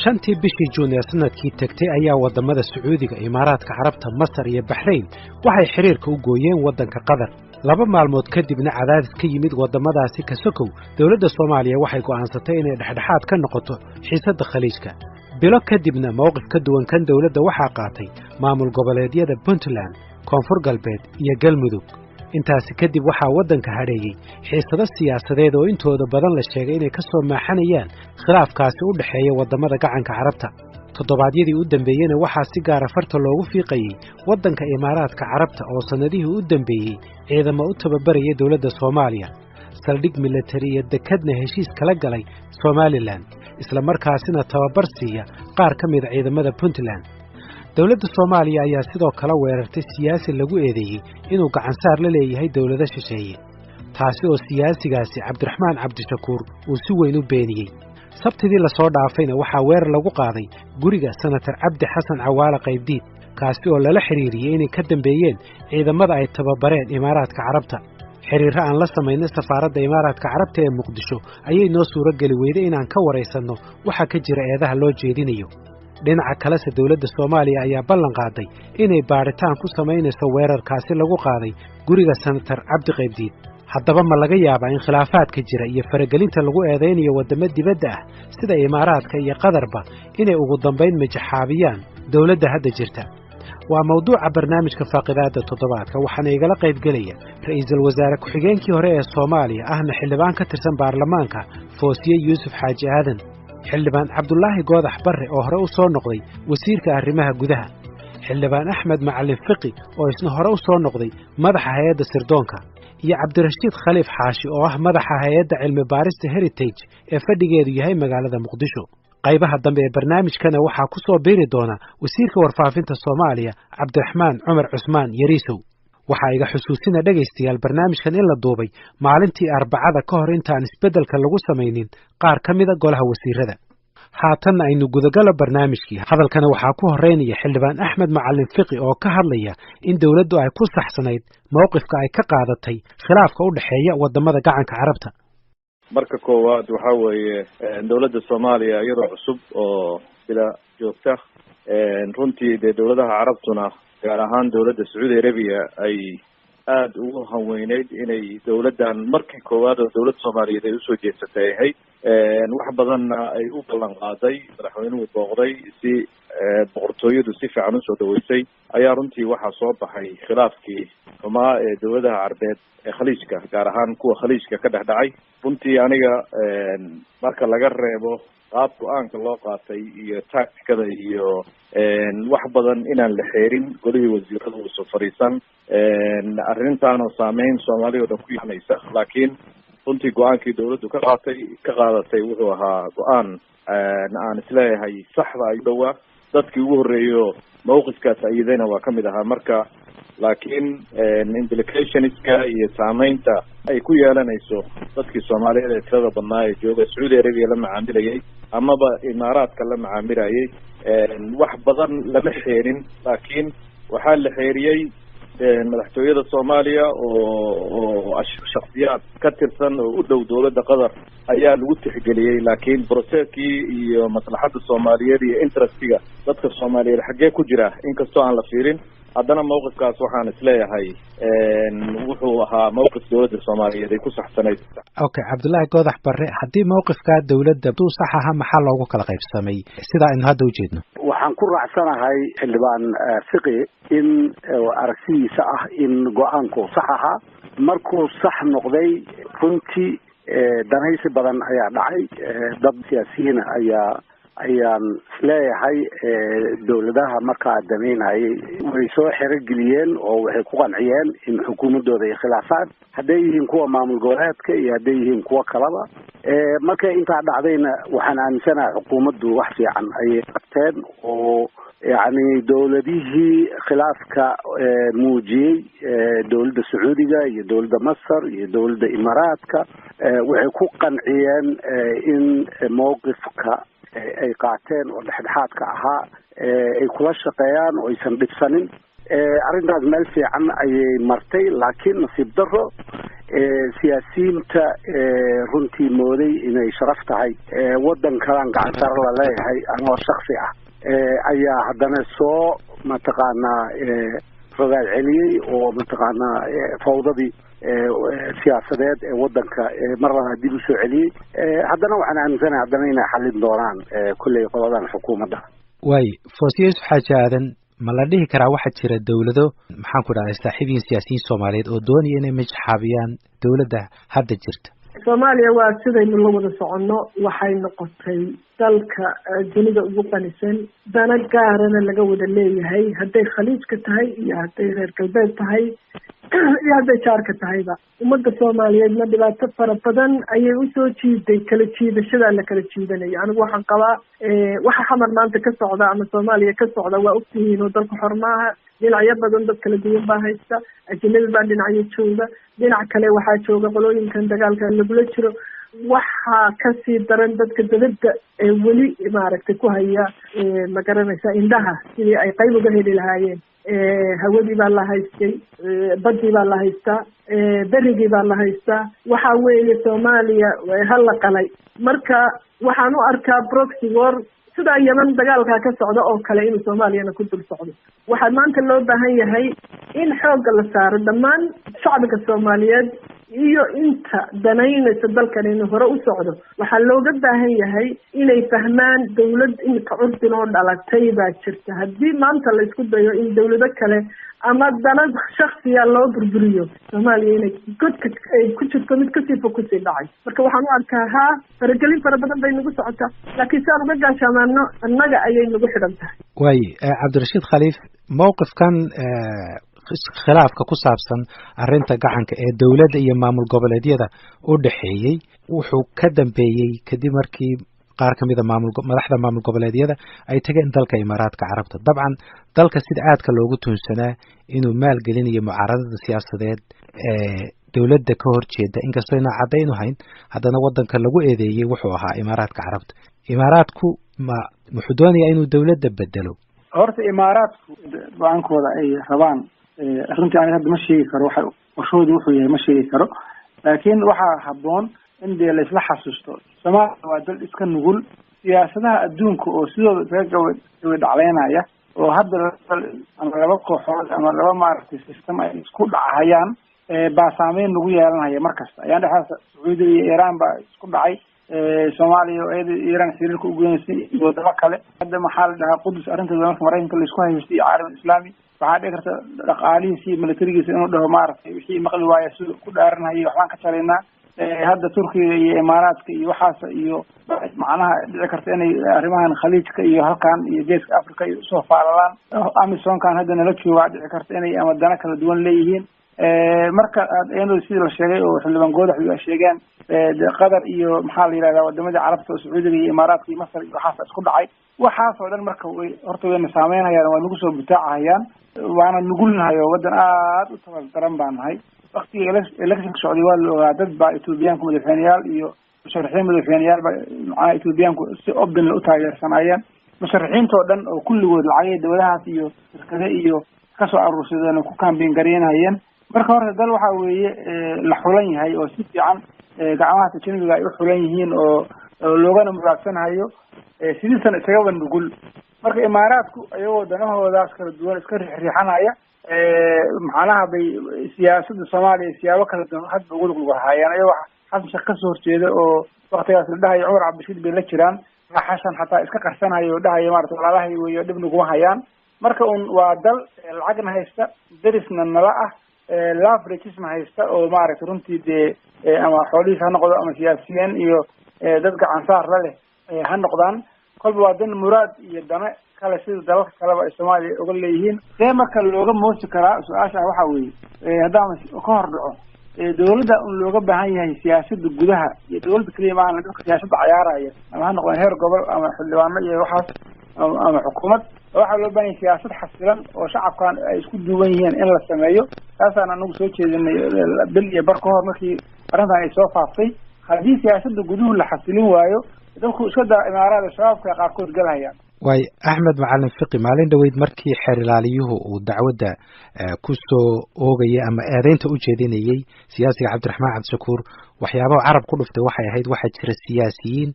shantii bishii Juun ee sanadkii tagtay ayaa wadamada Sacuudiga, Imaaraadka Carabta, Masar iyo Bahrain waxay xiriirka u gooyeen wadanka Qatar. laba maalmood kadibna cadaadis ka yimid wadamadaasi ka sokow dawladda Soomaaliya waxay go'aansatay inay dhexdhexaad ka noqoto xiisadda Khaliijka. bilo kadibna mowqif ka duwan kan dawladda waxaa qaatay maamul goboleedyada Puntland, Koonfur Galbeed iyo Galmudug. intaasi kadib waxaa wadanka hareeyay xiisado siyaasadeed oo intooda badan la sheegay inay ka soo maaxanayaan khilaafkaasi u dhaxeeya wadamada gacanka Carabta. toddobaadyadii u dambeeyayna waxaa si gaar ah farta loogu fiiqayay wadanka Imaaraadka Carabta oo sanadihii u dambeeyay ciidamo u tababaraya dawladda Soomaaliya, saldhig military iyo dekadna heshiis kala galay Somaliland, isla markaasina tababar siiya qaar ka mid ah ciidamada Puntland. dawladda Soomaaliya ayaa sidoo kale weerartay siyaasi lagu eedeeyay inuu gacan saar la leeyahay dawladda shisheeye, taasi oo siyaasigaasi Cabdiraxmaan Cabdishakuur uu si weyn u beeniyay. sabtidii la soo dhaafayna waxaa weerar lagu qaaday guriga Senator Cabdi Xasan Cawaale Qaybdiid, kaasi oo lala xiriiriyay inay ka dambeeyeen ciidamada ay tababareen Imaaraadka Carabta. xiriirro aan la samaynay safaaradda Imaaraadka Carabta ee Muqdisho ayay noo suurageli weyday inaan ka waraysanno waxa ka jira eedaha loo jeedinayo. dhinaca kalese dawladda Soomaaliya ayaa ballan qaaday inay baaritaan ku samaynayso weerarkaasi lagu qaaday guriga Senator Cabdi Qaybdiid. haddaba ma laga yaabaa in khilaafaadka jira iyo faragelinta lagu eedeynayo wadamo dibadda ah sida Imaaraadka iyo Qatarba inay ugu dambayn majaxaabiyaan dawladda hadda jirta? waa mawduuca barnaamijka faaqidaada toddobaadka, waxaana igala qayb gelaya ra'iisul wasaare ku-xigeenkii hore ee Soomaaliya ahna xildhibaan ka tirsan baarlamaanka Foosiye Yuusuf Xaaji Aadan, xildhibaan Cabdulaahi Goodax Barre oo hore u soo noqday wasiirka arrimaha gudaha, xildhibaan Axmed Macalin Fiqi oo isna hore u soo noqday madaxa hay'adda sirdoonka, iyo Cabdirashiid Khaliif Xaashi oo ah madaxa hay'adda cilmi baarista Heritage ee fadhigeedu yahay magaalada Muqdisho. qaybaha dambe ee barnaamijkana waxaa ku soo biiri doona wasiirka warfaafinta Soomaaliya Cabdiraxmaan Cumar Cusmaan Yariisow. waxaa iga xusuusina dhagaystayaal barnaamijkan in la duubay maalintii Arbacada ka hor intaan isbeddelka lagu samaynin qaar ka mida golaha wasiirada. haatanna aynu gudagalo barnaamijkii. hadalkana waxaa ku horeynaya xildhibaan Axmed Macalin Fiqi oo ka hadlaya in dawladdu ay ku saxsanayd mowqifka ay ka qaadatay khilaafka u dhaxeeya wadamada gacanka Carabta. marka koowaad waxaa weeye dawladda Soomaaliya iyadoo cusub oo bila joogta runtii dee dawladaha Carabtuna gaar ahaan dawladda Sacuudi Arabia ay aad ugu hanweyneyd inay dawladdan markii koowaad oo dawladda Soomaaliyeed ay usoo jeedsatay ahayd. wax badanna ay u ballan qaaday, madaxweynuhu booqday, si boqortooyadu si fiican usoo dhaweysay, ayaa runtii waxaa soo baxay khilaafkii xumaa ee dawladaha Carbeed ee Khaliijka, gaar ahaan kuwa Khaliijka ka dhex dhacay. runtii aniga marka laga reebo qaab go-aanka loo qaatay iyo tacticada iyo wax badan inaan la xeerin golihii wasiirada usoo fadhiisan, arrintaanoo saameyn Soomaaliya oo dhan ku yeelanaysa, laakiin runtii go-aankii dawladdu ka qaadatay wuxuu ahaa go-aan aan isleeyahay saxda ay u dhowaa. dadkii ugu horreeyo mawqifkaas ayadayna waa ka mid ahaa. marka laakiin implicationska iyo saameynta ay ku yeelanayso dadkii Soomaaliyeed ee tirada badnaa ee jooga Sacuudi Arabia la macaamilayay amaba Imaaraadka la macaamilayay, wax badan lama xeerin, laakiin waxaa la xeeriyey madaxtooyada Soomaaliya oo shakhsiyaad ka tirsan oo u dhow dawladda Qatar ayaa lagu tixgeliyey. laakiin processkii iyo maslaxadda Soomaaliyeed iyo interestiga dadka Soomaaliyeed xaggee ku jira inkastoo aan la fiirin, haddana mawqifkaas waxaan isleeyahay wuxuu ahaa mawqif dawladda Soomaaliyeed ay ku saxsanayd. okay, Cabdulaahi Goodax Barre, haddii mawqifka dawladda uu sax ahaa maxaa loogu kala qaybsamay sida aynu hadda u jeedno? waxaan ku raacsanahay xildhibaan Fiqi in aragtidiisa ah in go-aanku sax ahaa. markuu sax noqday runtii danaysi badan ayaa dhacay. dad siyaasiyiin ayaan isleeyahay dawladaha markaa damaynayay way soo xerogeliyeen oo waxay ku qanciyeen in xukuumaddooda ay khilaafaan, hadday yihiin kuwa maamul goboleedka iyo hadday yihiin kuwa kalaba. markay intaa dhacdayna waxaan aaminsanahay xukuumaddu wax fiican ayay qabteen oo yacni dawladihii khilaafka muujiyey, dawladda Sacuudiga iyo dawladda Masar iyo dawladda Imaaraadka, waxay ku qanciyeen in mowqifka ay qaateen oo dhexdhexaadka ahaa ay kula shaqeeyaan oo aysan dhibsanin. arrintaas meel fiican ayay martay, laakiin nasiib darro siyaasiyiinta runtii mooday inay sharaf tahay waddan kalaan gacan sare la leeyahay anoo shaksi ah ayaa haddana soo mataqaanaa rogaal celiyey oo mataqaanaa fawdadii siyaasadeed ee waddanka mar labaad dib u soo celiyey haddana waxaan aaminsanahay haddana inay xallin doonaan kolley qoladan xukuumadda waay foosiye yusuf xaaji aadan ma la dhihi karaa waxaa jira dawlado maxaan ku dhahday saaxiibiin siyaasiyiin soomaaliyeed oo doonaya inay majaxaabiyaan dawladda hadda jirta soomaaliya waa sidaynu la wada soconno waxay noqotay dalka dunida ugu qanisan dana gaarana laga wada leeyahay hadday khaliijka tahay iyo hadday reer galbeed tahay iyo hadday jaarka tahayba ummadda soomaaliyeedna dhibaato fara badan ayay usoo jiiday kala jiidashadaa la kala jiidanayo anigu waxaan qabaa waxa xamar maanta ka socda ama soomaaliya ka socda waa ogtihiin oo dalku xor maaha dhinacyo badan dad kala duwan baa haysta ajnabi baa dhinacyo jooga dhinac kale waxaa jooga qolooyinkan dagaalka lagula jiro waxaa kasii daran dadka dabadda ee weli maaragtay ku haya magaranaysa indhaha sidii ay qayb uga heli lahaayeen hawadii baa la haystay badii baa la haystaa berigii baa la haystaa waxa weeye soomaaliya hala qalay marka waxaan u arkaa proxy war sidaa yeman dagaalkaa ka socda oo kale inuu soomaaliyana ku dul socdo waxaa maanta loo baahan yahay in xoogga la saaro dhammaan shacbiga soomaaliyeed iyo inta danaynaysa dalkan inuu hore u socdo waxaa looga baahan yahay inay fahmaan dawlad imika curdin oo dhalatay baa jirta haddii maanta la isku dayo in dawlado kale ama dana shaksiya loo burburiyo soomaaliya inay godka ay ku jirto mid kasii fog kusii dhacay marka waxaan u arkaa faragelin fara badan bay nagu socotaa laakiin si aan uga gaashaamaano annaga ayay nagu xidhan tahay waay cabdirashiid khaliif mawqifkan khilaafka ku saabsan arrinta gacanka ee dawladda iyo maamul goboleedyada u dhaxeeyey wuxuu ka dambeeyey kadib markii qaar ka mida madaxda maamul goboleedyada ay tageen dalka imaaraadka carabta dabcan dalka sida aadka loogu tuunsanaa inuu maalgelinayo mucaaradada siyaasadeed ee dawladda ka horjeeda inkastoo inaan caddaynu hayn haddana waddanka lagu eedeeyey wuxuu ahaa imaaraadka carabta imaaraadku wuxuu doonayaa inuu dawladda bedelo horta imaaraadku go-aankooda ay rabaan runtii aniga hadda ma sheegi karo waxa qorshoodii wuxuu yahay ma sheegi karo laakiin waxaa habboon in dee laisla xasuusto soomaaliya waa dal iska nugul siyaasadaha adduunka oo sidooda isaga gabadhacleynaya oo hadda ama laba kooxood ama laba maaragtay system ay isku dhacahayaan baa saameyn nagu yeelanaya mar kasta ayaan dhexaas sacuudiga iyo iiraan baa isku dhacay soomaaliya oo iyada iiraan xiriirka u goynaysay iyo wadamo kale hadda maxaa la dhahaa qudus arrinteeda marka maraykanka laisku haystay iyo caalam islaami waxaa dhici karta dhaqaalihiisa iyo militarigiisa inuu dhaho maaragtay wixii maqli waaya siduu ku dhaaranhayay waxbaan ka jalaynaa hadda turkiga iyo imaaraadka iyo waxaas iyo macnaha dhici karta inay arrimahan khaliijka iyo halkan iyo geeska africa ay usoo faalalaan amisonkan hadda nala joogaa dhici karta inay ama dana kala duwan leeyihiin marka iyadoo sidii la sheegay oo xildhibaan goodaxdu ay sheegeen qatar iyo maxaa la yidhahdaa wadamadii carabta oo sacuudiga iyo imaaraadka iyo masar iyo waxaas isku dhacay waxaas oo dhan marka way horta wayna saameynhayaan waa nagu soo butaacahayaan waana nugulnahay oo waddan aad u tabal daran baan nahay waktiga electionka socday waa la ogaa dad baa etoobiyaanku madaxweyneyaal iyo musharaxiin madaxweyneyaal baa macnaha etoobiyaanku si obdan u taageersanayeen musharaxiinta oo dhan oo kulligood lacagay dawladahaas iyo shirkade iyo kasoo aruursadeen oo ku kaambiin gareynayeen marka horta dal waxa weeye la xulan yahay oo si fiican gacmaha tajanibiga ay u xulan yihiin oo loogana muraadsanhayo sidiisana isagaba nugul marka imaaraadku ayagoo danahoodaas kala duwan iska riixriixanaya macnaha bay siyaasadda soomaaliya siyaabo kala duwan hadba ugu lug haayaan ayagoo xasan sheekh kasoo horjeeda oo waktigaas la dhahayo cumar cabdishiid bay la jiraan xasan xataa iska qarsanayo oo dhahayo maarata walaalahay weeyo dhib naguma hayaan marka un waa dal lacagna haysta derisna nala ah lafragisna haysta oo maaragtay runtii dee ama xoolihiis ha noqdo ama siyaasiyiin iyo dad gacan saar la leh ha noqdaan kolba waa dan muraad iyo dana kale sida dalalka kaleba ay soomaaliya uga leeyihiin see marka looga moosi karaa su-aasha waxa weeye haddaan ka hor dhaco dawladda un looga baahan yahay siyaasada gudaha iyo dawladda keliya maaha dadka siyaasadda cayaaraya ama ha noqdeen heer gobol ama xildhibaano iyo waxaas ama xukuumad waxaa loo baahan yahay siyaasad xasilan oo shacabkan ay isku duuban yihiin in la sameeyo taasaan anagu soo jeedinay bil iyo bar ka hor markii arrintan ay soo faaftay haddii siyaasada guduhu la xasilin waayo dalku iska daa imaaraada shabaabka qaarkood galhayaan waay axmed macalin fiqi maalin dhaweyd markii xeer ilaaliyuhu uu dacwadda ku soo oogayay ama eedeynta u jeedinayey siyaasiga cabdiraxmaan cabdishakuur waxyaabaha carab ku dhuftay waxay ahayd waxaa jira siyaasiyiin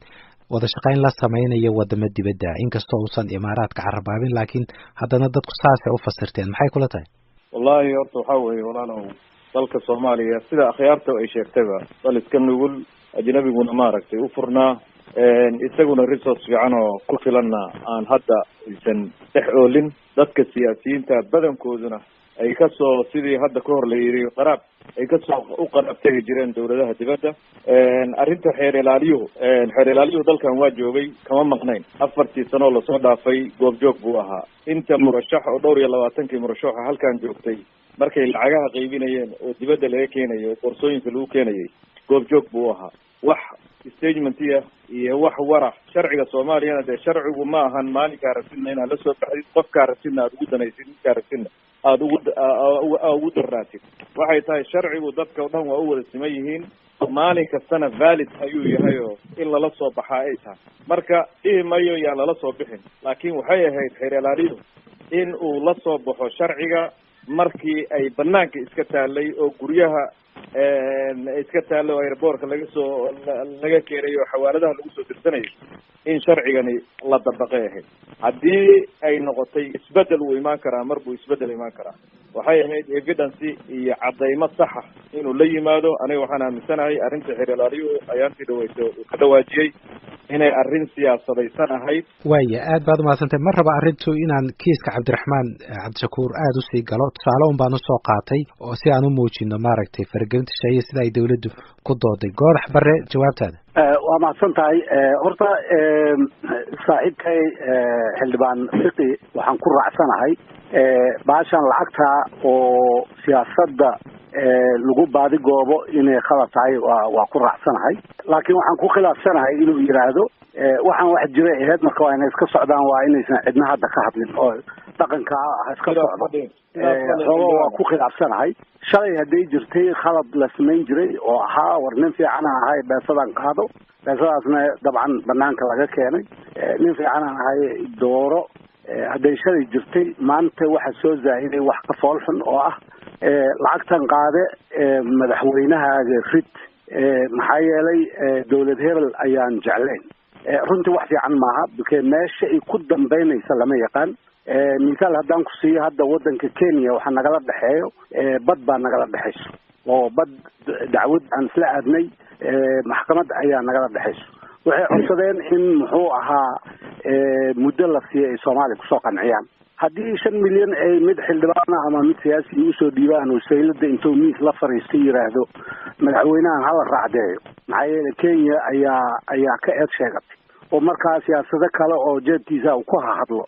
wada shaqayn la sameynaya wadamo dibadda inkastoo uusan imaaraadka carabaabin laakiin haddana dadku saasay u fasirteen maxay kula tahay wallahi horta waxaa weeye walaalow dalka soomaaliya sida akhyaarta ay sheegtayba dal iska nugul ajnabiguna maaragtay u furnaa isaguna resource fiican oo ku filanna aan hadda aysan dhex oolin dadka siyaasiyiinta badankooduna ay kasoo sidii hadda ka hor la yidhi qaraab ay kasoo u qaraab tegi jireen dawladaha dibadda arrinta xeer ilaaliyuhu dalkan waa joogay kama maqnayn 4 sanoo lasoo dhaafay goobjoog buu ahaa inta murashax oo dhowr iyo 20 murashaxa halkan joogtay markay lacagaha qaybinayeen oo dibadda laga keenayo boorsooyinka lagu keenayay goobjoog buu ahaa wax statementiya iyo wax warax sharciga soomaaliyana dee sharcigu ma ahan maalinkaa rabsidna inaad lasoo baxdid qofkaa rabsidna aad ugu danaysid ninkaa rabsidna aada ugu darraatid waxay tahay sharcigu dadka o dhan waa u wada siman yihiin maalin kastana valid ayuu yahay oo in lala soo baxaa ay tahay marka dhihi mayo yaan lala soo bixin laakiin waxay ahayd xeer ilaaliyuhu in uu la soo baxo sharciga markii ay banaanka iska taalay oo guryaha iska taalo airboortka laga keenayo xawaaladaha lagu soo dirsanayo in sharcigani la dabaqay ahayd haddii ay noqotay isbedel wuu imaan karaa mar buu isbedel imaan karaa waxay ahayd evidence iyo cadaymo saxa inuu la yimaado aniga waxaan aaminsanahay arrinta xeer ilaaliyuhu ayaantii dhaweysa uu ka dhawaajiyey inay arrin siyaasadaysan ahayd waaya aad baad umahadsantay ma raba arrintu inaan kiiska cabdiraxmaan cabdishakuur aada usii galo tusaale un baan usoo qaatay oo si aan u muujino maaragtay faragelinta shaqeeye sida ay dawladdu ku dooday goodax bare jawaabtaada waa mahadsan tahay horta saaxiibkay xildhibaan fiqi waxaan ku raacsanahay baashan lacagta oo siyaasadda lagu baadigoobo inay khalad tahay waa ku raacsanahay laakiin waxaan ku khilaafsanahay inuu yidhaahdo waxaan wax jiray ahayd marka waa inay iska socdaan waa inaysan cidna hadda ka hadlin oo dhaqanka ha iska socdo xoogo waa ku khilaafsanahay shalay hadday jirtay khalad la samayn jiray oo ahaa war nin fiicana ahay beesadan qaado beesadaasna dabcan banaanka laga keenay nin fiicana ahay dooro hadday shalay jirtay maanta waxa soo zaahiday wax ka fool xun oo ah lacagtan qaade madaxweynahaaga rid maxaa yeelay dawlad hebel ayaan jeclayn runtii wax fiican maaha bke meesha ay ku dambaynaysa lama yaqaan misaal haddaan ku siiyo hadda waddanka Kenya waxa nagala dhaxeeyo bad baa nagala dhaxayso oo bad dacwad aan isla aadnay maxkamad ayaa nagala dhaxayso waxay codsadeen in muxuu ahaa muddo la siiyay ay Soomaaliya kusoo qanciyaan haddii 5 milyan ay mid xildhibaan ama mid siyaasi usoo dhiibaan oo saylada intuu miis la fariistay yiraahdo madaxweynahan hala raacdeeyo maxaa yeelay Kenya ayaa ka eed sheegatay oo markaa siyaasado kale oo jeedkiisa uu ku hadlo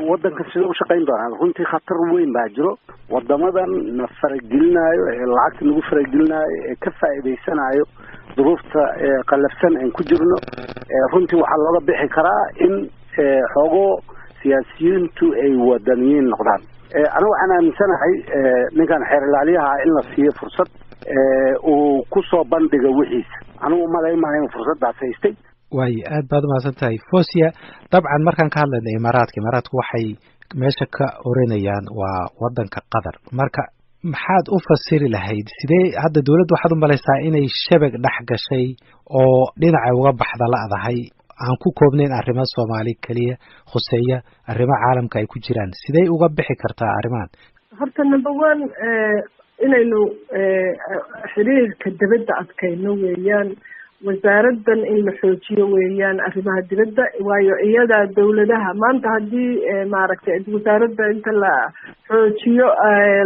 waddanka sidoo u shaqayn doonaa runtii khatar weyn baa jiro wadamadan na faragelinayo lacagta nagu faragelinayo ka faa'iideysanayo duruufta qalafsan aan ku jirno runtii waxaa looga bixi karaa in xoogo siyaasiyiintu ay wadaniyiin noqdaan aniga waxaan aaminsanahay ninkan xeer ilaaliyaha in la siiyo fursad uu ku soo bandhiga wixiisa anigu malaymaha in fursaddaas haystay waay aad baad umahadsan tahay Fosia dabcan markaan ka hadlayna imaaraadku waxay meesha ka oranayaan waa wadanka Qatar marka maxaad u fasiri lahayd sidee hadda dawladdu waxaad u malaysaa inay shabag dhex gashay oo dhinaca uga baxda la'dahay aan ku koobnayn arrimaha Soomaali kaliya khuseeya arrimaha caalamka ay ku jiraan sidee uga bixi kartaa arrimahan horta number 1 inaynu xiriirka dibadda adkayno weeyaan wasaaraddan in la xoojiyo weeyaan arrimaha dibadda waayo iyada dawladaha maanta haddii maaragtay wasaaradda inta la xoojiyo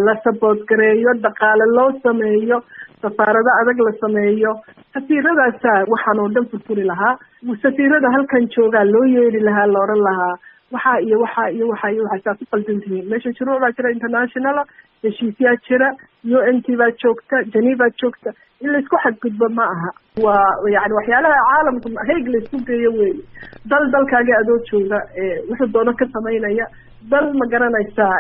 la support gareeyo dhaqaale loo sameeyo safaarado adag la sameeyo safiiradaasa waxaan oo dhan furfuri lahaa safiirada halkan joogaa loo yeeri lahaa la oran lahaa waxaa iyo waxaa ku qaldan tihiin meesha shuruucbaa jira international heshiisyaa jira UNT baa joogta Geneva joogta in la isku xadgudbo ma aha waa yani waxyaalaha caalamka heeg la isku geeyo weey dalkaaga adoo jooga wuxuu doono ka sameynaya dal ma garanaysaa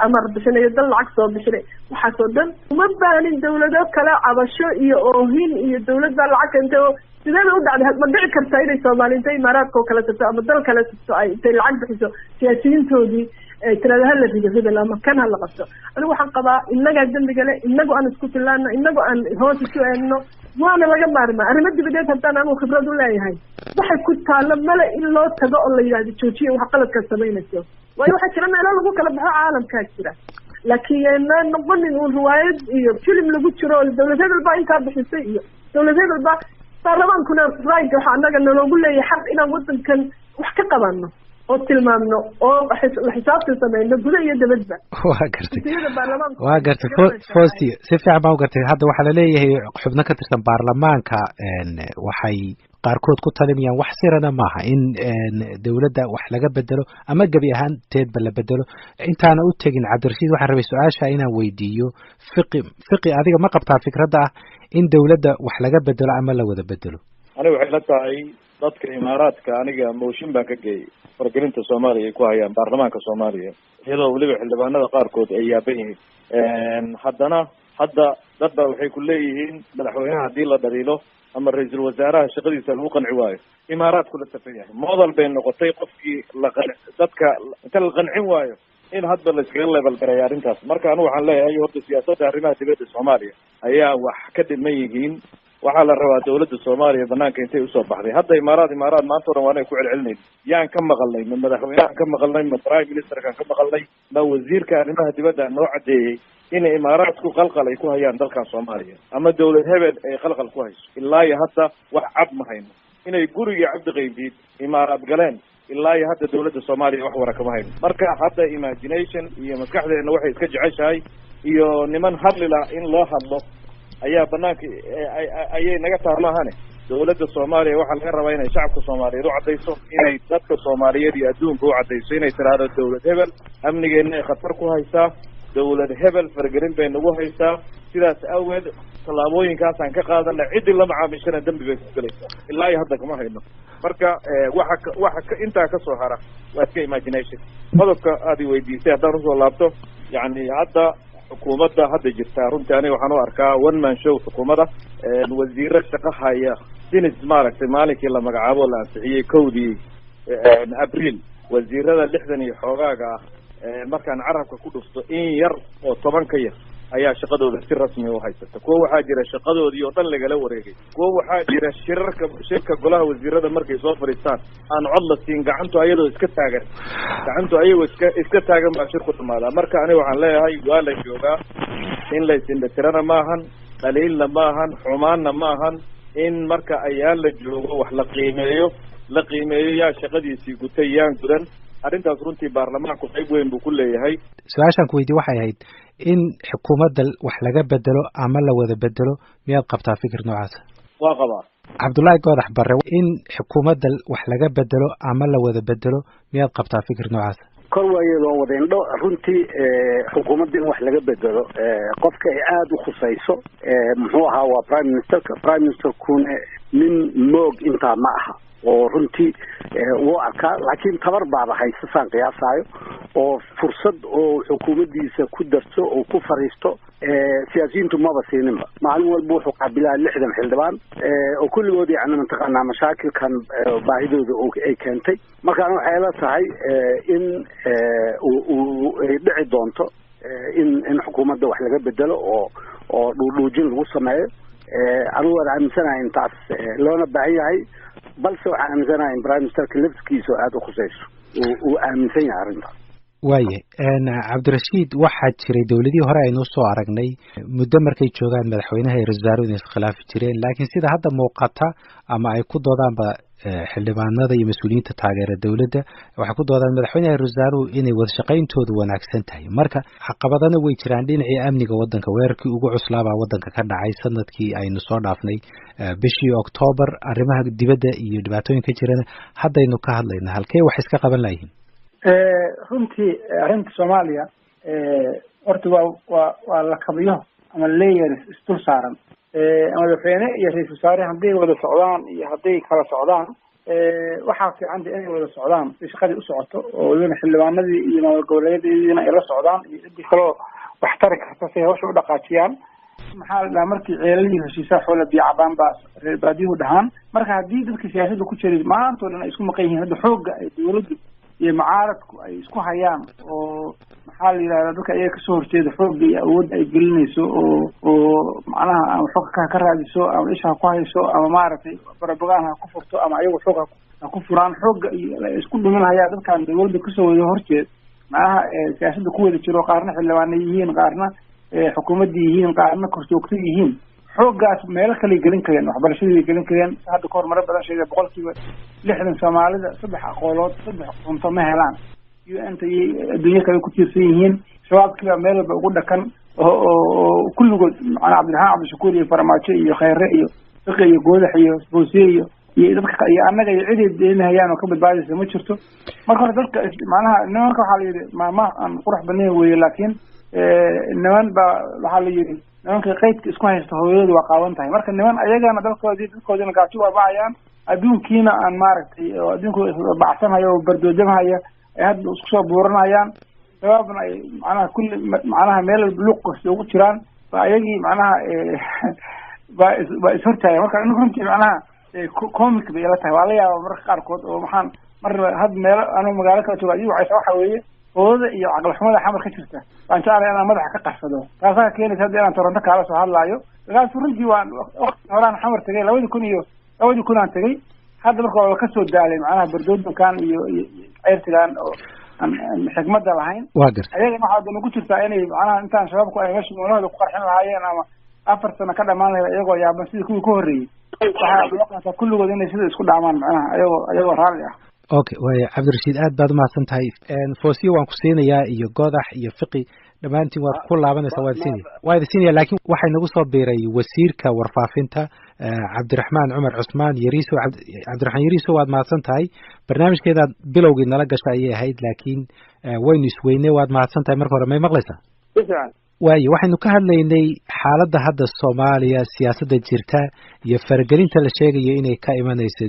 amar bixinayo dal lacag soo bixinay waxaasoo dhan uma baanin dawlado kale cabasho iyo oohin iyo dawladda lacag intee sideeda u dhacday ma dhici kartaa inay Soomaali intay imaaraadka oo kala tagto ama dal kale tagto ay intay lacag bixiso siyaasiyiintoodii tirada hal ridada ama kan hal qabto anigu waxaan qabaa inaga dambiga leh inagu aan isku filaano inagu aan hoos isu eegno waana laga maarmaa arrimo dibadeed haddaan anigu khibrad u leeyahay waxay ku taalo male in loo tago oo la yidhaahdo joojiya wax qaladka samaynayso waayo waxaa jira meelo lagu kala baxo caalamkaa jira laakiin ma noqonin uun riwaayad iyo film lagu jiro oo dawladeed walba intaa bixisay iyo dawladeed walba baarlamaankuna raayga waxaa annaga naloogu leeyahay xaq inaan wadankan wax ka qabano oo tilmaamno oo xisaabtan sameyno guda iyo dabadba waa gartay Fosi si fiican baan u gartay hadda waxaa la leeyahay xubno ka tirsan baarlamaanka waxay qaarkood ku talinayaan wax sirana maaha in dawladda wax laga bedelo ama gabi ahaanteedba la bedelo intaana u tegin Cabdirashiid waxaan rabay su-aasha inaan weydiiyo fiqi adiga ma qabtaa fikradda ah in dawladda wax laga bedelo ama la wada bedelo aniga waxay la tahay dadka imaaraadka aniga mooshin baan ka geeyay wargelinta Soomaaliya ay ku hayaan baarlamaanka Soomaaliya iyadoo waliba xildhibaanada qaarkood ay yaaban yihiin haddana hadda dadba waxay ku leeyihiin madaxweynaha haddii la dhaliilo ama ra'iisul wasaaraha shaqadiisa lagu qanci waayo imaaraadku la safan yahay model bay noqotay qofkii dadka inta la qancin waayo in hadda la iskaga level gareeyo arrintaas marka anigu waxaan leeyahay horta siyaasadda arrimaha dibadda Soomaaliya ayaa wax ka dhiman yihiin waxaa la rabaa dawladda Soomaaliya banaanka intay usoo baxday hadda imaaraad maanta oo dhan waanay ku celcelinay yaan ka maqalnay ma madaxweynaha ka maqalnay ma prime ministerka ka maqalnay ma wasiirka arrimaha dibadda noo cadeeyay in imaaraadku qalqal ay ku hayaan dalka Soomaaliya ama dawlad hebel ay qalqal ku hayso ilaa iyo hadda wax cad ma hayno inay guriga Cabdi Qaydiid imaaraad galeen ilaa iyo hadda dawladda Soomaaliya wax wara kama hayno marka hadda imagination iyo maskaxdeena waxay iska jeceshahay iyo niman hadlila in loo hadlo ayaa banaanka ayay naga taarmaahane dawladda Soomaaliya waxa laga rabaa inay shacabka Soomaaliyeed u cadeyso inay dadka Soomaaliyeed iyo adduunka u cadeyso inay tiraahdo dawlad hebel amnigeena ay khatar ku haysaa dawlad hebel fargelin bay nagu haysaa sidaas awgeed tallaabooyinkaas aan ka qaadana cidii la macaamishana dambi bay ku galaysaa ilaa iyo hadda kama hayno marka waxa intaa ka soo hara waa iska imagination qodobka aad weydiisay haddaan usoo laabto yani hadda xukuumadda hadda jirta runtii aniga waxaan u arkaa one man show xukuumadda wasiiro shaqo haya sinis maaragtay maalinkii la magacaabo la ansixiyey 1 Abriil wasiirada 60 iyo xoogaaga markaan carabka ku dhufto in yar oo 10 ka yar ayaa shaqadooda si rasmi u haysata kuwa waxaa jira shaqadoodii oo dhan lagala wareegay kuwa waxaa jira shirka golaha wasiirada markay soo fadhiistaan aan cod la siin gacantu ayadoo iska taagan baa shirku dhamaadaa marka aniga waxaan leeyahay waa la joogaa in la isindhatirana maahan dhaliilna maahan xumaanna maahan in marka ayaan la joogo wax la qiimeeyo yaa shaqadiisii gutay yaan gudan arrintaas runtii baarlamaanku qayb weyn buu ku leeyahay su-aashaan ku weydiye waxay ahayd in xukuumadda wax laga bedelo ama la wada bedelo miyaad qabtaa fikir noocaasa waa qabaa Cabdullaahi Goodax Barre in xukuumadda wax laga bedelo ama la wada bedelo miyaad qabtaa fikir noocaasa kor waayadoo wadeendho runtii xukuumadda in wax laga bedelo qofka ay aada u khusayso muxuu ahaa waa prime ministerkuna nin moog intaa ma aha oo runtii wuu arkaa laakiin tabar baaba haysa saan qiyaasaayo oo fursad oo xukuumaddiisa ku darso oo ku fariisto siyaasiyiintu maba siininba maalin walba wuxuu qaabilaa 60 xildhibaan oo kulligood yani mataqaanaa mashaakilkan baahidooda ay keentay markaan waxay la tahay in ay dhici doonto in xukuumadda wax laga bedelo oo dhuudhuujin lagu sameeyo anigu waan aaminsanahay intaas loona baahan yahay balse waxaan aaminsanahay in prime ministerka laftigiisa aada u khusayso uu aaminsan yahay arrintaas waayahay Cabdirashiid waxaa jiray dawladihii hore aynu soo aragnay muddo markay joogaan madaxweynaha iyo ra'iisul wasaaruhu inay iskhilaafi jireen laakiin sida hadda muuqata ama ay ku doodaanba xildhibaanada iyo mas'uuliyiinta taageera dawladda waxay ku doodaan madaxweynaha iyo ra'iisul wasaaruhu inay wada shaqayntoodu wanaagsan tahay marka caqabadana way jiraan dhinacii amniga waddanka weerarkii ugu cuslaabaa waddanka ka dhacay sanadkii aynu soo dhaafnay bishii October arrimaha dibadda iyo dhibaatooyinka jirana haddaynu ka hadlaynaa halkee wax iska qaban lahayn runtii arrinta Soomaaliya horta waa la kabiyo ama layers isdul saaran madaxweyne iyo ra'iisul wasaare hadday wada socdaan iyo hadday kala socdaan waxaa fiican inay wada socdaan si shaqadii u socoto oo waliba xildhibaanadii iyo maamul goboleedyadiina ay la socdaan iyo cidii kaloo wax tari karta si hawsha u dhaqaajiyaan maxaa la dhahaa markii ceelalihii heshiisaa xoola biyo cabaan baa reer baadiyuhu dhahaan marka haddii dadka siyaasadda ku jiray maanta oo dhan ay isku maqan yihiin hadda xoogga ay dawladdu iyo mucaaradku ay isku hayaan oo maxaa la yidhahdaa dadka iyaga kasoo horjeeda xoogga iyo awoodda ay gelinayso oo macnaha ama xooga ka raadiso ama isha ha ku hayso ama maaragtay barabagaan ha ku furto ama ayagu xoog ha ku furaan xoogga iyo isku dhumin hayaa dadkan dawladda kasoo wada horjeed macnaha siyaasadda ku wada jiro qaarna xildhibaana yihiin qaarna xukuumadda yihiin qaarna korjoogta yihiin xooggaas meelo kale gelin kareen waxbarashadii gelin kareen hadda kahor mara badan sheegay 60% Soomaalida 3 aqoolood 3 cunto ma helaan UN-ta iyo adduunyo kale ku tiirsan yihiin shabaabkiiba meel walba ugu dhakan oo kulligood macna Cabdiraxmaan Cabdishakuur iyo Farmaajo iyo Khayre iyo Fiqi iyo Goodax iyo Boosiye iyo dadka iyo annaga iyo cid deynayaan oo ka badbaadaysa ma jirto marka hore dadka macnaha nimanka waxaa la yidhi ma aan qurux badnayn weeye laakiin niman baa waxaa la yidhi nimanka qaydka isku haysta hooyadooda waa qaawan tahay marka niman ayagana dadkoodina gaajo waa bacayaan adduunkiina aan maaragtay oo adduunku bacsanhayo oo bardoodamhaya ay hadda isku soo buuranayaan sababna ay macnaha kulli macnaha meel luuq kasta ugu jiraan baa ayagii macnaha baa ishortaaya marka anigu runtii macnaha comic bay ila tahay waa la yaaba mararka qaarkood oo maxaan mar had meelo anigu magaalo kala jooga adigu waxa weeye hooda iyo caqli xumada xamar ka jirta waan jeclahay inaan madaxa ka qarsado taasaa keenaysa hadda inaan Toronto kaala soo hadlaayo dagaal runtii waan waqti horaan xamar tagay 2000 aan tagay hadda marka waa ka soo daalay macnaha bardoodankan iyo ceyrtigan oo aan xigmada lahayn ayagana waxaa nagu jirtaa inay macnaha intaan shabaabku ay meesha noloshooda ku qarxin lahaayeen ama 4 sano ka dhamaan lahayd iyagoo yaaban sidii kuwii ka horreeyay waxaa loo kulligood inay sida isku dhaamaan macnaha ayagoo raalli ah okay way Cabdirashiid aad baad mahadsan tahay Foosiyo waan ku siinayaa iyo Goodax iyo Fiqi dhamaantiin waad ku laabanaysaa waad siinaya laakiin waxay nagu soo biiray wasiirka warfaafinta Cabdiraxmaan Cumar Cusmaan Yariiso Cabdiraxmaan Yariiso waad mahadsan tahay barnaamijkeeda bilowgii nala gashay ayay ahayd laakiin waynu isweynay waad mahadsan tahay marka hore may maqlaysaa waayo waxaynu ka hadlaynay xaaladda hadda Soomaaliya siyaasadda jirta iyo faragelinta la sheegayo inay ka imanayso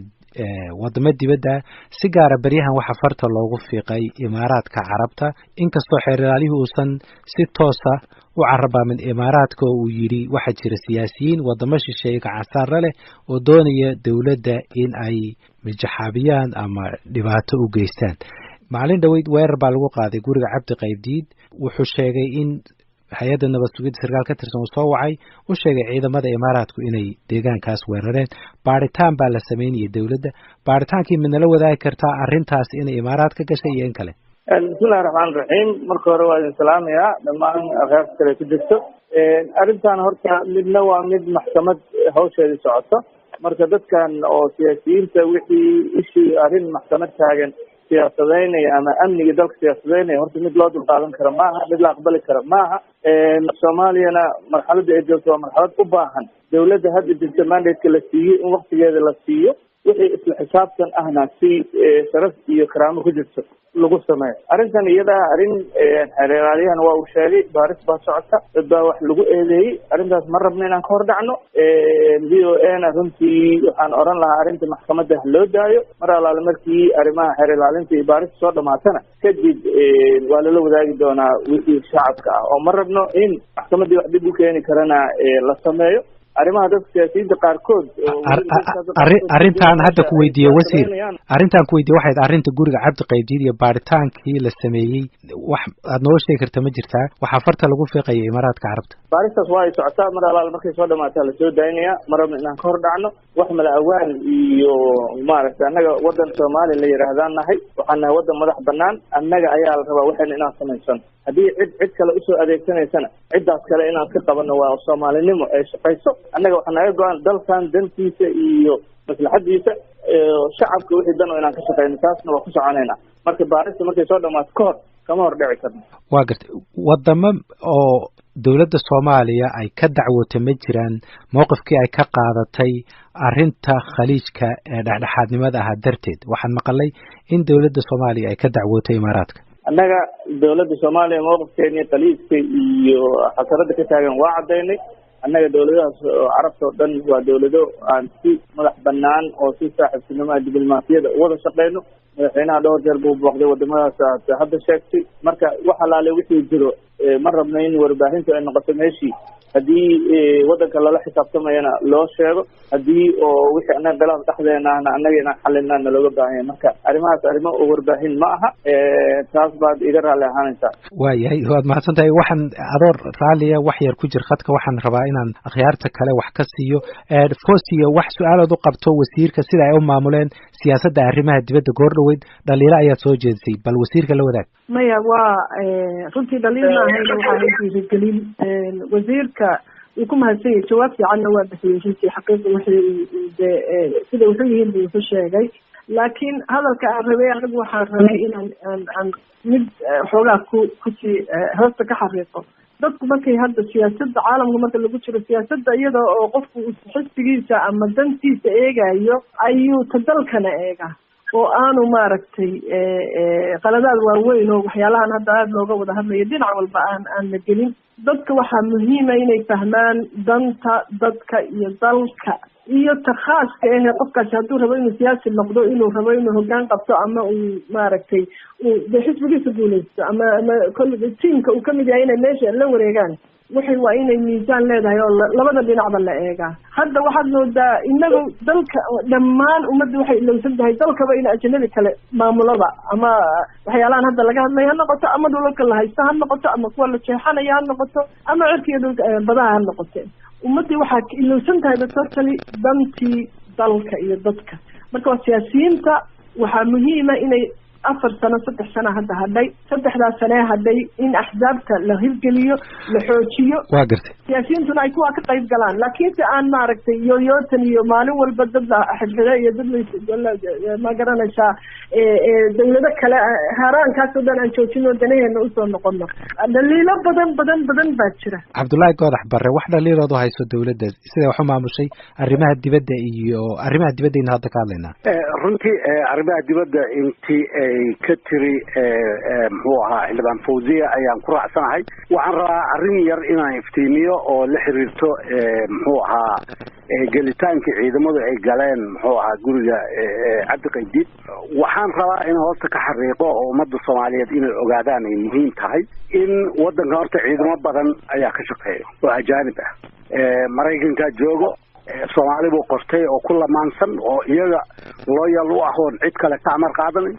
wadamo dibadda si gaar ah baryahan waxa farta loogu fiiqay Imaaraadka Carabta inkastoo xeeralihii uusan si toos ah u carabaamin Imaaraadka oo uu yiri waxa jira siyaasiyiin wadamo shisheeye gacan leh oo doonaya dawladda in ay mijaxaabiyaan ama dhibaato u geystaan maalin dhaweyd weerar baa lagu qaaday guriga Cabdi Qaybdiid wuxuu sheegay in hay'adda nabad sugidda sarkaal ka tirsan uu soo wacay u sheegay ciidamada Imaaraadku inay deegaankaas weerareen baaritaan baa la sameeyay dawladda baaritaankii midna la wadaagi kartaa arrintaas inay Imaaraad ka gashay iyo in kale bismillahir rahmaanir rahiim marka hore waa idin salaamayaa dhammaan aqoonta kale ku jirto arrintan horta midna waa mid maxkamad hawsheeda socoto marka dadkan oo siyaasiyiinta wixii ishii arrin maxkamad taagan siyaasadeynaya ama amniga dalka siyaasadeynaya horta mid loo dulqaadan karo maaha mid la aqbali karo maaha Soomaaliyana marxaladda ay joogto waa marxalad u baahan dawladda hadda jirta mandate-ka la siiyey in waqtigeeda la siiyo wixii isla xisaabtan ahna si sharaf iyo karaamo ku jirto lagu sameeyo arrintan iyada arrin xeeraliyahana waa uu sheegay baaris baa socota dad baa wax lagu eedeeyey arrintaas ma rabno inaan ka hor dhacno VOA-na runtii waxaan oran lahaa arrinta maxkamadda loo daayo mar alaale markii arrimaha xeer ilaalinta iyo baarista soo dhamaatana kadib waa lala wadaagi doonaa wixii shacabka ah oo ma rabno in maxkamaddii wax dib u keeni karana la sameeyo arrimaha dadka siyaasiyiinta qaarkood arrintan hadda ku weydiiyey wasiir arrintan ku weydiiyey waxay arrinta guriga Cabdi Qaybdiid iyo baaritaankii la sameeyay wax aad noo sheegi kartaa ma jirtaa waxa farta lagu fiiqayay Imaaraadka Carabta baaristaas waa ay socotaa mar alaal markay soo dhamaataa la soo daynaya marabna inaan ka hor dhacno wax mala awaal iyo maaragtay annaga wadan Soomaali la yiraahdaan nahay waxaan nahay wadan madax banaan annaga ayaa la rabaa waxaan inaan samaysan haddii cid kale usoo adeegsanaysana ciddaas kale inaan ka qabanno waa Soomaalinimo ay shaqayso annaga waxaan naga go'an dalkan dantiisa iyo maslaxadiisa shacabka wixii dan oo inaan ka shaqeyno taasna waa ku soconaynaa marka baarista markay soo dhamaato ka hor kama hor dhici karno waa gartay wadamo oo dawladda Soomaaliya ay ka dacwotay ma jiraan mowqifkii ay ka qaadatay arrinta khaliijka ee dhexdhexaadnimada ah darteed waxaan maqalay in dawladda Soomaaliya ay ka dacwotay Imaaraadka annaga dawladda Soomaaliya mowqifkeeni khaliijka iyo xasarada ka taagan waa cadeynay annaga dawladahaas carabta oo dhan waa dawlado aan si madax banaan oo si saaxiibtinimo diblomaasiyada wada shaqeyno madaxweynaha dhowr jeer buu booqday wadamadaas hadda sheegtay marka wax alaale wixii jiro ma rabno in warbaahintu ay noqoto meeshii haddii waddanka lala xisaabtamayana loo sheego haddii oo wixii annaga khilaaf dhexdeena ahna annaga inaan xalinaa nalooga baahan yahay marka arrimahaas arrimo oo warbaahin ma aha taas baad iga raalli ahaanaysaa. waayahay waad mahadsan tahay. waxaan adoo raalliya wax yar ku jir khadka waxaan rabaa inaan akhyaarta kale wax ka siiyo. Fosiyo wax su-aalood u qabto wasiirka sida ay u maamuleen siyaasadda arrimaha dibadda goor dhaweyd dhaliilo ayaad soo jeedisay, bal wasiirka la wadaag. maya waa runtii dhaliil ma ahayna waxaa dhiirigelin wasiirka uu ku mahadsan yahay jawaab fiicanna waa bixiyey runtii xaqiiqa wixii sida wuxuu yihiin buu wuxuu sheegay, laakiin hadalka aan rabay anigu waxaan rabay inaan aan mid xoogaa kusii hoosta ka xaqiiqo. dadku markay hadda siyaasadda caalamka marka lagu jiro siyaasadda iyada oo qofku xisbigiisa ama dantiisa eegayo ayuu ta dalkana eegaa oo aanu maaragtay qaladaad waaweyn oo waxyaalahan hadda aada looga wada hadlayo dhinac walba aan la gelin. dadka waxaa muhiima inay fahmaan danta dadka iyo dalka iyo ta khaaska ahe qofkaasi hadduu rabo inuu siyaasi noqdo, inuu rabo inuu hoggaan qabto ama uu maaragtay de xisbigiisa guulaysto ama tiimka uu kamid yahay inay meesha la wareegaan waxay waa inay miisaan leedahay oo labada dhinacba la eegaa. hadda waxaad moodaa inagu dalka dhammaan ummadda waxay ilowsan tahay dalkaba in ajnabi kale maamulada ama waxyaalahan hadda laga hadlay ha noqoto ama dhulalka la haysta ha noqoto ama kuwa la jeexanaya ha noqoto ama cirkiiyo dhulka badaha ha noqote. ummaddii waxaa ilowsan tahay totally dantii dalka iyo dadka. marka waa siyaasiyiinta waxaa muhiima inay 4 sano 3 sano hadda hadhay 3 sano hadhay in axzaabta la hirgeliyo la xoojiyo. waa gartay siyaasiyiintuna ay kuwa ka qayb galaan, laakiin si aan maaragtay yooyootan iyo maalin walba dad xidhxidha iyo dad ma garanaysaa dawlado kale haaraankaas oo dhan aan joojino danaheena usoo noqono. dhaliilo badan baa jira. Cabdullaahi Goodax Barre, wax dhaliilood oo hayso dawladda siday wax u maamushay arrimaha dibadda iyo arrimaha dibaddayna hadda ka hadlaynaa. runtii arrimaha dibadda intii ay ka tiri muxuu ahaa xildhibaan Fawziya ayaan ku raacsanahay. waxaan rabaa arrin yar inaan iftiimiyo oo la xiriirto muxuu ahaa gelitaankii ciidamadu ay galeen muxuu ahaa guriga Cabdi Qaydiid. waxaan rabaa in hoosta ka xariiqo oo ummadda Soomaaliyeed inay ogaadaan ay muhiim tahay in waddanka horta ciidamo badan ayaa ka shaqeeya oo ajaanib ah. Maraykanka joogo, Soomaali buu qortay oo ku lamaansan oo iyaga loyal u ah oo cid kale ka amar qaadanay.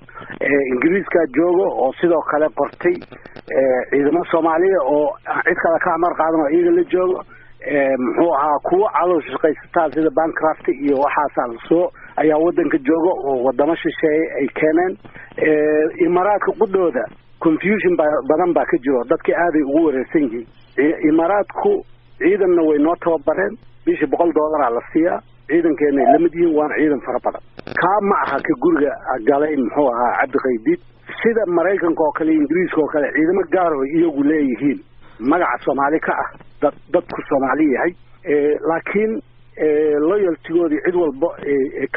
Ingiriiska joogo oo sidoo kale qortay ciidamo Soomaaliya oo cid kale ka amar qaadan oo iyaga la joogo. muxuu ahaa kuwa calool shaqaysataa sida Bancroft iyo waxaas soo ayaa waddanka jooga oo wadamo shisheeye ay keeneen. Imaaraadka qudhooda confusion badan baa ka jiro, dadkii aaday ugu wareersan yihiin. Imaaraadku ciidanna way noo tababareen, bishii $100 la siiyaa, ciidankeena la mid yihiin waana ciidan fara badan. kaa ma aha ka guriga galay muxuu ahaa Cabdi Qaydiid sida Maraykanka oo kale Ingiriiska oo kale ciidamo gaar ah iyagu leeyihiin magaca Soomaali ka ah dadku Soomaali yahay laakiin loyalty-goodii cid walba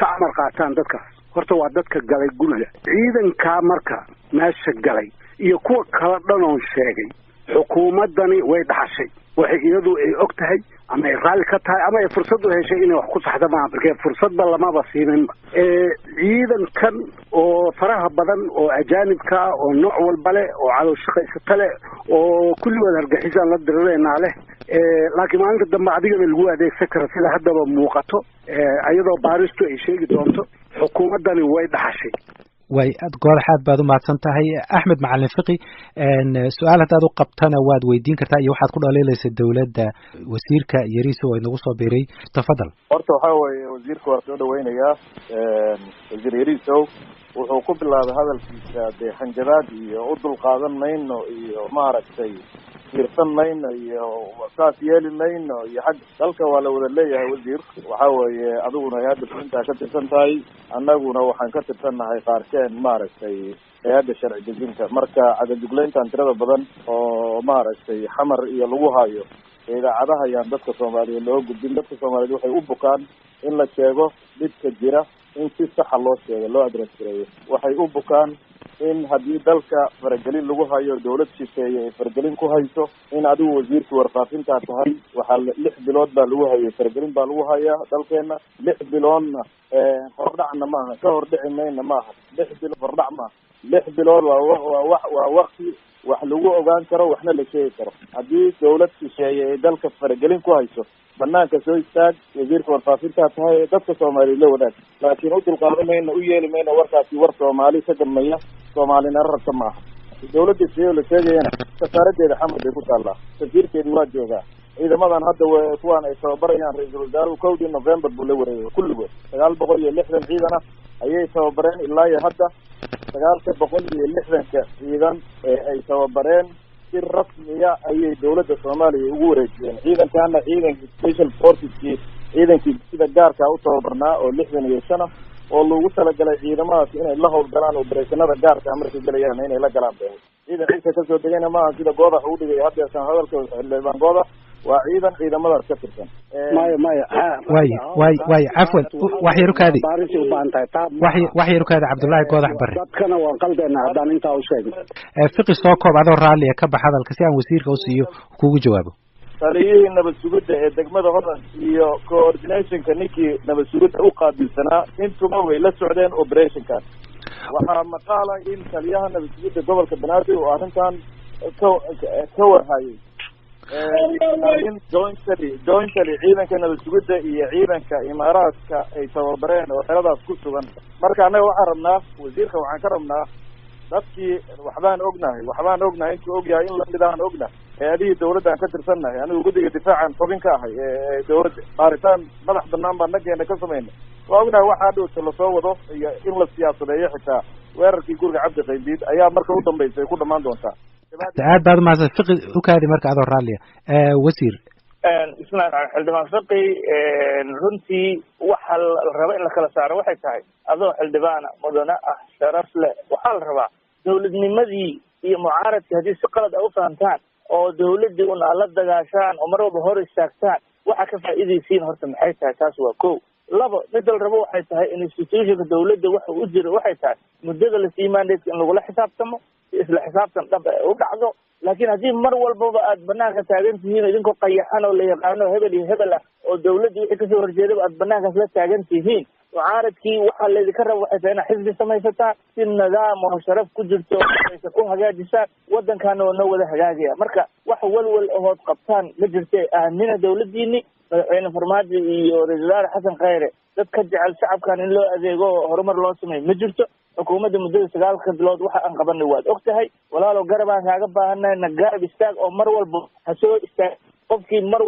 ka amar qaataan dadkaas. horta waa dadka galay guriga ciidanka marka meesha galay iyo kuwa kala dhanoon sheegay xukuumadani way dhaxashay waxay iyadu ay og tahay ama ay raali ka tahay ama ay fursad u heshay inay wax ku saxdo ma markay fursadba lamaba siinin. ciidankan oo faraha badan oo ajaanibka oo nooc walba leh oo calool shaqaysata leh oo kulligood hargexisaan la dirireenaa leh laakiin maalinta dambe adigana lagu adeegsan karo sida haddaba muuqato iyadoo baaristu ay sheegi doonto xukuumadani way dhaxashay. way Goodax aad baad u mahadsan tahay. Axmed Macalin Fiqi, su-aal haddaad u qabtana waad weydiin kartaa iyo waxaad ku dhaliilaysa dawladda. wasiirka Yariso oo inagu soo biiray, tafadal. horta waxaa weeye wasiirka waa soo dhaweynayaa. wasiir Yariso wuxuu ku bilaabay hadalkiisa dee xanjabaad iyo u dulqaadan mayno iyo maaragtay fiirsan mayno iyo saas yeeli mayno iyo xag dalka waa la wada leeyahay. wasiir waxaa weeye adiguna hay-adda fulintaa ka tirsan tahay, annaguna waxaan ka tirsannahay qaarkeen maaragtay hay-adda sharci dejinta. marka cadajuglayntan tirada badan oo maaragtay xamar iyo lagu hayo idaacadaha ayaan dadka Soomaaliyeed loo gudbin. dadka Soomaaliyeed waxay u bukaan in la sheego dhibka jira, in si saxa loo sheego, loo address gareeyo. waxay u bukaan in haddii dalka faragelin lagu hayo dawlad shisheeye ay faragelin ku hayso in adigu wasiirka warfaafintaa tahay. waxaa 6 bilood baa lagu hayay faragelin baa lagu hayaa dalkeena. 6 biloodna hordhacna maaha, ka hordhici mayna maaha. 6 bilood hordhac maaha. 6 bilood waa waqti wax lagu ogaan karo waxna la sheegi karo. haddii dawlad shisheeye ay dalka faragelin ku hayso banaanka soo istaag, wasiirka warfaafinta tahay dadka Soomaaliyeed la wadaag, laakiin u dulqaadan mayno, u yeeli mayno warkaasi war Soomaali ka dambeeya, Soomaalina rabta maaha. dawladda sidoo la sheegayana safaaradeeda xamad ay ku taallaa, safiirkeedu waa joogaa. ciidamadan hadda kuwaan ay tababarayaan ra-iisul wasaaruhu 1 November buu la wareegay kulligood 960 ciidan ah ayay tababareen ilaa iyo hadda 960 ciidan ay tababareen si rasmiya ayay dawladda Soomaaliya ugu wareejiyeen. ciidankana ciidanka special forces ciidankii sida gaarka u tababarnaa oo 65 oo loogu talagalay ciidamadaas inay la howlgalaan operationada gaarka markay galayaan inay la galaan baa ciidan inta ka soo degayna maaha sida goodax uu dhigay hadda san hadalka xildhibaan goodax waa ciidamadaas ka tirsan. way afwan wax yarukaadi Cabdullaahi Goodax Barre dadkana waa qalbeena haddaan intaa u sheegno. fiqi soo koob adoo raalli ka bax hadalka si aan wasiirka u siiyo kugu jawaabo. taliyihii nabad sugidda ee degmada Hodan iyo coordinationka ninkii nabad sugidda u qaabilsanaa intuba way la socdeen operationkan. waxaa maqaala in taliyaha nabad sugidda gobolka Banaadir oo arrintan ka warhayay jointly ciidanka nabad sugidda iyo ciidanka imaaraadka ay tababareen oo xeradaas ku sugan. marka annaga waxaan rabnaa wasiirka waxaan ka rabnaa dadkii waxbaan ognahay intuu ogyahay in lamidaan ognahay hay-adihii dawladda aan ka tirsannahay. anigu guddiga difaacan xubin ka ahay dawladda baaritaan madax banaan baan nageena ka samaynay. waa ognahay waxaa dhowta lasoo wado iyo in la siyaasadeeyo xitaa weerarkii guriga Cabdi Qaydiid ayaa marka u dambaysa ay ku dhamaan doontaa. aad baad mahadsan fiqi u kaadi marka adoo raalliya wasiir. bismillahi xildhibaan fiqi runtii waxa la raba in la kala saaro waxay tahay adoo xildhibaana mudane ah sharaf leh waxaa la rabaa dawladnimadii iyo mucaaradkii haddii si qalad u fahamtaan oo dawladdii un aad la dagaashaan oo mar walba hor istaagtaan waxa ka faa'iidaysiin horta maxay tahay. taas waa kow. labo mid la rabo waxay tahay institutionka dawladda waxa u jira waxay tahay muddada la sii mandateska in lagula xisaabtamo isla xisaabtan dhab u dhacdo. laakiin haddii mar walbaba aad banaanka taagan tihiin idinkoo qayaxan oo la yaqaano hebel iyo hebel ah oo dawladda wixii kasoo horjeedaba aad banaankaas la taagan tihiin, mucaaradkii waxaa laydinka raba waxay tahay inaad xisbi samaysataan si nidaam oo sharaf ku jirto aysan u hagaajisaan waddankaana waa noo wada hagaagaya. marka wax walwal ahood qabtaan ma jirte aamina dawladdiini. madaxweyne Farmaajo iyo ra-iisul wasaare Xasan Khayre dad ka jecel shacabkan in loo adeego oo horumar loo sameeyo ma jirto. xukuumadda muddada 9 bilood waxa aan qabanay waad og tahay. walaalow garab aan kaaga baahannahay na garab istaag oo mar walba ha soo istaag qofkii mar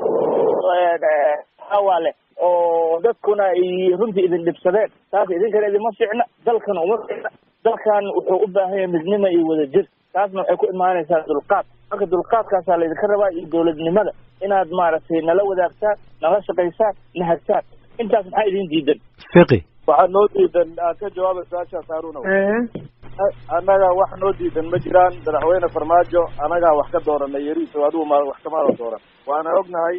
hawaale oo dadkuna ay runtii idin dhibsadeen. taas idinkana idinma fiicna, dalkana uma fiicna. dalkan wuxuu u baahan yahay midnimo iyo wadajir. taasna waxay ku imaanaysaa dulqaad. marka dulqaadkaasaa laydinka rabaa iyo dawladnimada inaad maaragtay nala wadaagtaan, nala shaqaysaan, na hagtaan. intaas maxaa idin diidan? fiqi waxaa noo diidan aad ka jawaaba su-aashaas Haruunow. annaga wax noo diidan ma jiraan. madaxweyne Farmaajo annagaa wax ka dooranay yariiso adigu wax kamada dooran. waana ognahay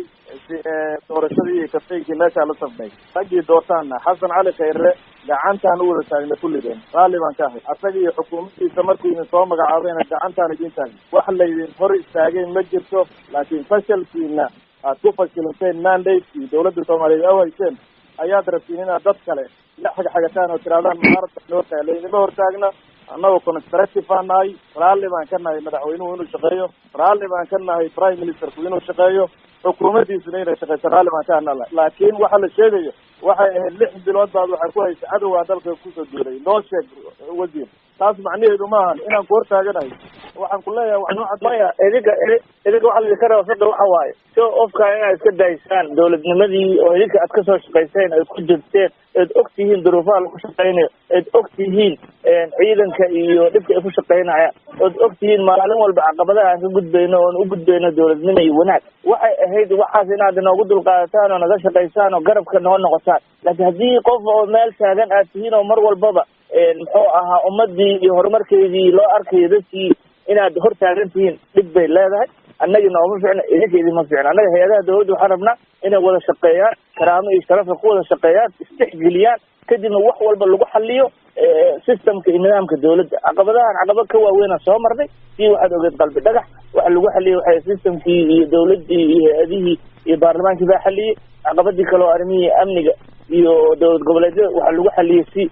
doorashadii iyo kafeynkii meeshaa la safnay raggii doortaana Xasan Cali Khayre gacantaan u wada taagnay kulligeen raalli baan ka ahay. asaga iyo xukuumaddiisa markuu idin soo magacaabayna gacantaan idin taagnay. wax laydin hor istaagay ma jirto, laakiin fashalkiina aad ku fashilanteen mandate-kii dawladda Soomaaliyeed oo hayseen ayaad rabtiin inaad dad kale la xagxagataan oo tiraadaan mucaaradka noo tahay. laydinma hortaagna. annagoo constructive baan nahay, raalli baan ka nahay madaxweynuhu inuu shaqeeyo, raalli baan ka nahay prime ministerku inuu shaqeeyo, xukuumaddiisuna inay shaqeyso raalli baan ka nahay. laakiin waxa la sheegayo waxay ahayd 6 bilood baad waxay ku haysa cadowgaa dalka kusoo duulay. noo sheeg wasiir, taas macnaheedu maahan inaan ku hortaaganahay. waxaan ku leeyahay maya idinka waxa laydinka raba fiqi waxa waaye show ofka inaad iska daysaan dawladnimadii oo idinka aad kasoo shaqayseen aad ku jirteen eed og tihiin duruufaha lagu shaqaynayo, eed og tihiin ciidanka iyo dhibka ay ku shaqaynayaan, ood og tihiin maalin walba caqabadaha aan ka gudbayno oon u gudbayno dawladnimo iyo wanaag. waxay ahayd waxaas inaad inoogu dulqaadataan oo naga shaqaysaan oo garabka noo noqotaan. laakiin haddii qof oo meel taagan aad tihiin oo mar walbaba muxuu ahaa ummadii iyo horumarkeedii loo arkayo dadkii inaad hor taagan tihiin dhib bay leedahay. annagii nooma fiicna, idinka idinma fiicna. annaga hay-adaha dawladda waxaan rabnaa inay wada shaqeeyaan, karaamo iyo sharafka ku wada shaqeeyaan, istixgeliyaan, kadibna wax walba lagu xaliyo systemka iyo nidaamka dawladda. caqabadahan caqabad ka waaweynaa soo marnay. sii waxaad ogeed qalbi dhagax waxa lagu xaliyey waxay systemkii iyo dawladdii iyo hay-adihii iyo baarlamaankii baa xaliyey. caqabadii kale oo arrimihii amniga iyo dawlad goboleedyada waxaa lagu xaliyey si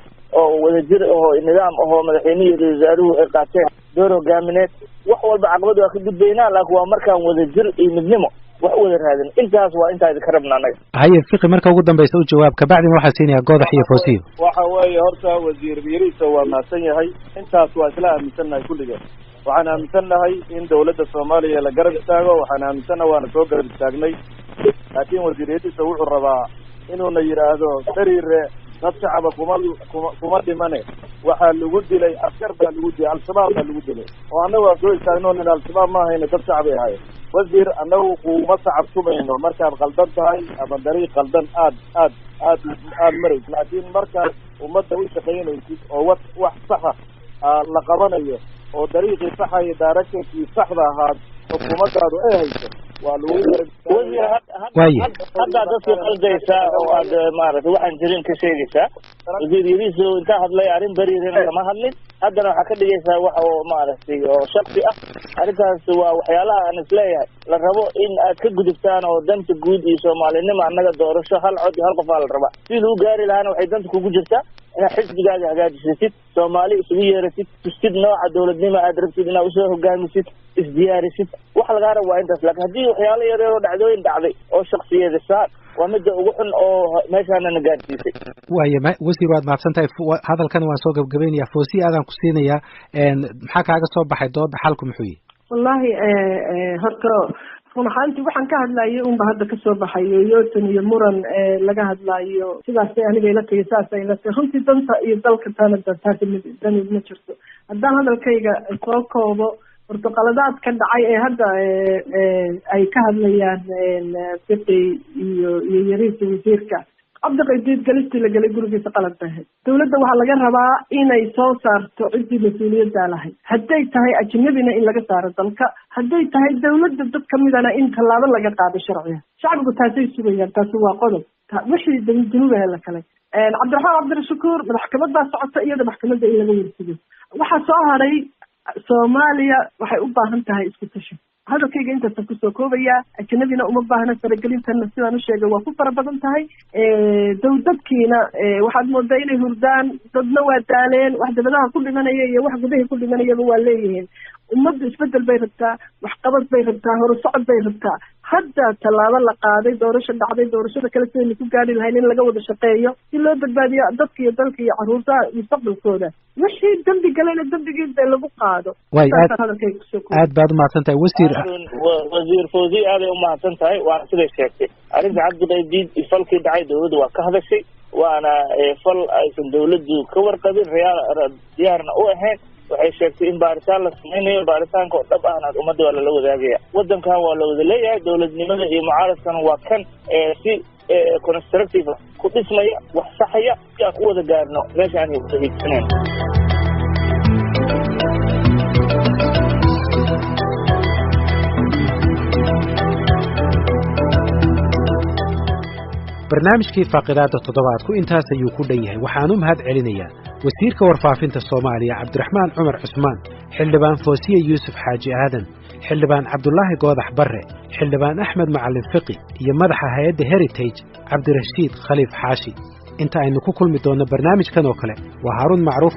oo wadajir oo nidaam oo madaxweynaha iyo wasaaruhu ay qaateen door hogaamineed wax walba caqabad waa ka gudbaynaa laakiin waa markaan wadajir iyo midnimo wax wada raadin intaas waa intaa idinka rabna anaga haye fiqi marka ugu dambaysa u jawaab kabacdina waxaa siinayaa Goodax iyo Foosiyo waxa weeye horta wasiir Biiriso waa maasan yahay intaas waa isla aaminsannahay kulligeed waxaan aaminsannahay in dawladda Soomaaliya la garab istaago waxaan aaminsannahay waana soo garab istaagnay laakiin wasiiradiisa wuxuu rabaa inuu na yiraahdo dariire dad shacaba kuma dhimane waxaa lagu dilay askar baa lagu dilay al-shabaab baa lagu dilay oo annagu waa soo istaagno in al-shabaab ma ahayna dad shacab ay ahaayeen wasiir annagu kuma sacabtumayno markaad qaldan tahay ama dariiq qaldan aad maraysid laakiin markaad ummadda u shaqaynaysid oo wax saxa la qabanayo oo dariiqii saxa iyo daaragtankii saxda ahaad xukuumaddaadu ay hayso waa lagu hadda dadka qaldaysaa oo aad maaragtay waxaan jirin ka sheegaysaa wasiir Yariso inta hadlay arrin bariirina kama hadlin haddana waxaa ka dhigaysaa wax oo maaragtay oo shakhsi ah arrintaas waa waxyaalaha aan isleeyahay la rabo in aad ka gudubtaan oo danta guud iyo soomaalinimo annaga doorasho hal cod iyo hal qof aa la rabaa si lagu gaari lahaana waxay danta kugu jirtaa inaad xisbigaaga hagaajisatid Soomaali isugu yeeratid tustid nooca dawladnimo aad rabtid inaad usoo hogaamisid isdiyaarisid wax laga rabo waa intaas laakiin haddii waxyaalo yaryar oo dhacdooyin dhacday oo shakhsiyeedisaan waa midda ugu xun oo meeshaana gaarsiisay waaye wasiir waad mahadsantahay hadalkan waan soo gabagabaynayaa Foosiyo aadaan ku siinayaa maxaa kaaga soo baxay dooda xalku muxuu yahay wallahi horta runaantii waxaan ka hadlaayay unba hadda kasoo baxayo yootan iyo muran laga hadlaayo sidaasay aniga ila tagay saasay ila tagay runtii danta iyo dalka taasi dani ma jirto haddaan hadalkayga soo koobo horta qaladaad ka dhacay ee hadda ay ka hadlayaan fiqi iyo Yariso wasiirka cabdiqaydiid galistii la galay gurigiisa qalad bahay dawladda waxaa laga rabaa inay soo saarto ciddii mas-uuliyadda lahayd hadday tahay ajnabina in laga saaro dalka hadday tahay dawladda dad kamidana in tallaabo laga qaado sharciga shacbigu taasay sugayaan taasi waa qodob wixii dunuubaha la kale cabdiraxmaan cabdirashakuur maxkamadaa socota iyada maxkamadda in laga warsigo waxaa soo haray Soomaaliya waxay u baahan tahay isku tashi hadalkayga intaas ku soo koobaya ajnabina uma baahna faragelintan sidaan u sheegay waa ku fara badan tahay dawladkiina waxaad moodaa inay hurdaan dadna waa daaleen wax dabadaha ku dhimanaya iyo wax gudaha ku dhimanayaba waa leeyihiin ummaddu isbedel bay rabtaa waxqabad bay rabtaa horusocod bay rabtaa hadda tallaabo la qaaday doorasho dhacday doorashada kale sidaynu ku gaari lahayn in laga wada shaqeeyo si loo badbaadiyo dadka iyo dalka iyo caruurta mustaqbalkooda wixii dambi galayna dambigiisa lagu qaado aad baad umahadsan tahay wasiir Fawzi aaday umahadsan tahay waana siday sheegtay arrinta cabdiqaydiid falkii dhacay dawladdu waa ka hadashay waana fal aysan dawladdu ka warqabin diyaarna u ahayn waxay sheegtay in baaritaan la sameynayo baaritaanka oo dhab ahna ummadda waa lala wadaagaya waddankan waa la wada leeyahay dawladnimada iyo mucaaradkana waa kan si constructive ku dhismaya wax saxaya si aan u wada gaarno meesha aan wada hiigsaneyn barnaamijkii faaqidaada toddobaadku intaas ayuu ku dhan yahay waxaan u mahad celinayaa wasiirka warfaafinta Soomaaliya Cabdiraxmaan Cumar Cusmaan xildhibaan Foosiyo Yuusuf Xaaji Aadan xildhibaan Cabdullaahi Goodax Barre xildhibaan Axmed Macallin Fiqi iyo madaxa hay'adda Heritage Cabdirashiid Khaliif Xaashi inta aynu ku kulmi doono barnaamijkan oo kale waa Haruun Macruuf